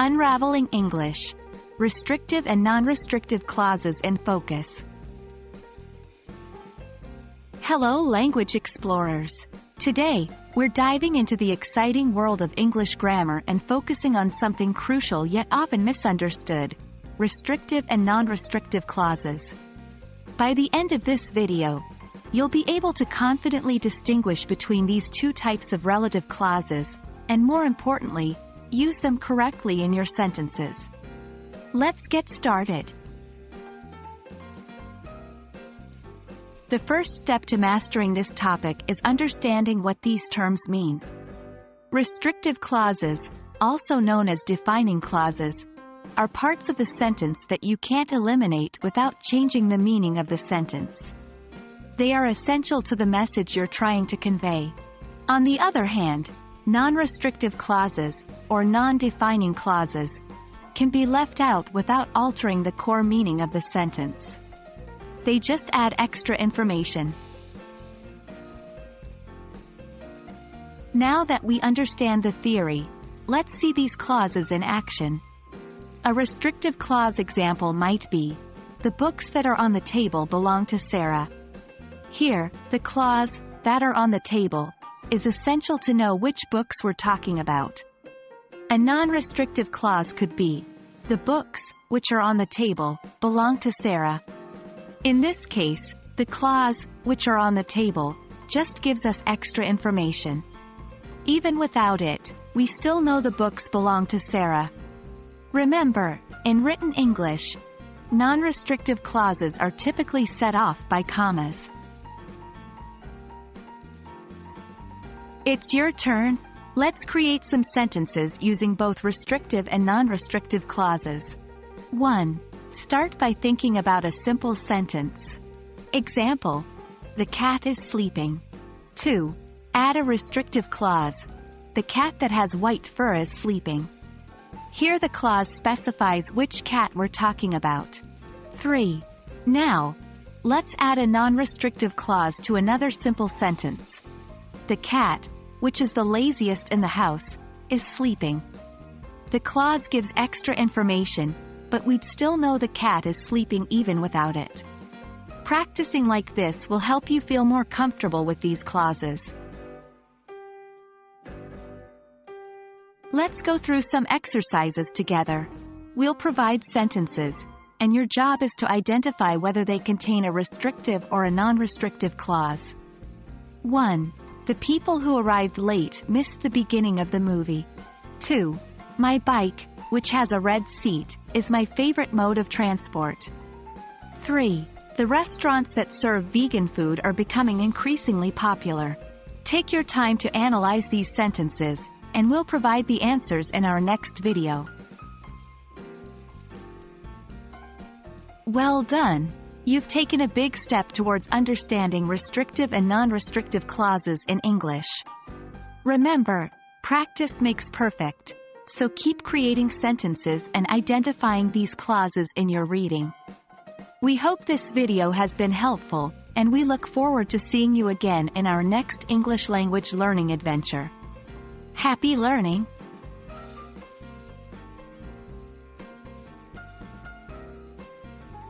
Unraveling English. Restrictive and non-restrictive clauses in focus. Hello, language explorers. Today, we're diving into the exciting world of English grammar and focusing on something crucial yet often misunderstood: restrictive and non-restrictive clauses. By the end of this video, you'll be able to confidently distinguish between these two types of relative clauses, and more importantly, use them correctly in your sentences. Let's get started. The first step to mastering this topic is understanding what these terms mean. Restrictive clauses, also known as defining clauses, are parts of the sentence that you can't eliminate without changing the meaning of the sentence. They are essential to the message you're trying to convey. On the other hand, non-restrictive clauses, or non-defining clauses, can be left out without altering the core meaning of the sentence. They just add extra information. Now that we understand the theory, let's see these clauses in action. A restrictive clause example might be, "The books that are on the table belong to Sarah." Here, the clause, "that are on the table," is essential to know which books we're talking about. A non-restrictive clause could be, "The books, which are on the table, belong to Sarah." In this case, the clause, "which are on the table," just gives us extra information. Even without it, we still know the books belong to Sarah. Remember, in written English, non-restrictive clauses are typically set off by commas. It's your turn. Let's create some sentences using both restrictive and non-restrictive clauses. 1. Start by thinking about a simple sentence. Example: "The cat is sleeping." 2. Add a restrictive clause. "The cat that has white fur is sleeping." Here the clause specifies which cat we're talking about. 3. Now, let's add a non-restrictive clause to another simple sentence. "The cat, which is the laziest in the house, is sleeping." The clause gives extra information, but we'd still know the cat is sleeping even without it. Practicing like this will help you feel more comfortable with these clauses. Let's go through some exercises together. We'll provide sentences, and your job is to identify whether they contain a restrictive or a non-restrictive clause. 1. The people who arrived late missed the beginning of the movie. 2. My bike, which has a red seat, is my favorite mode of transport. 3. The restaurants that serve vegan food are becoming increasingly popular. Take your time to analyze these sentences, and we'll provide the answers in our next video. Well done! You've taken a big step towards understanding restrictive and non-restrictive clauses in English. Remember, practice makes perfect, so keep creating sentences and identifying these clauses in your reading. We hope this video has been helpful, and we look forward to seeing you again in our next English language learning adventure. Happy learning!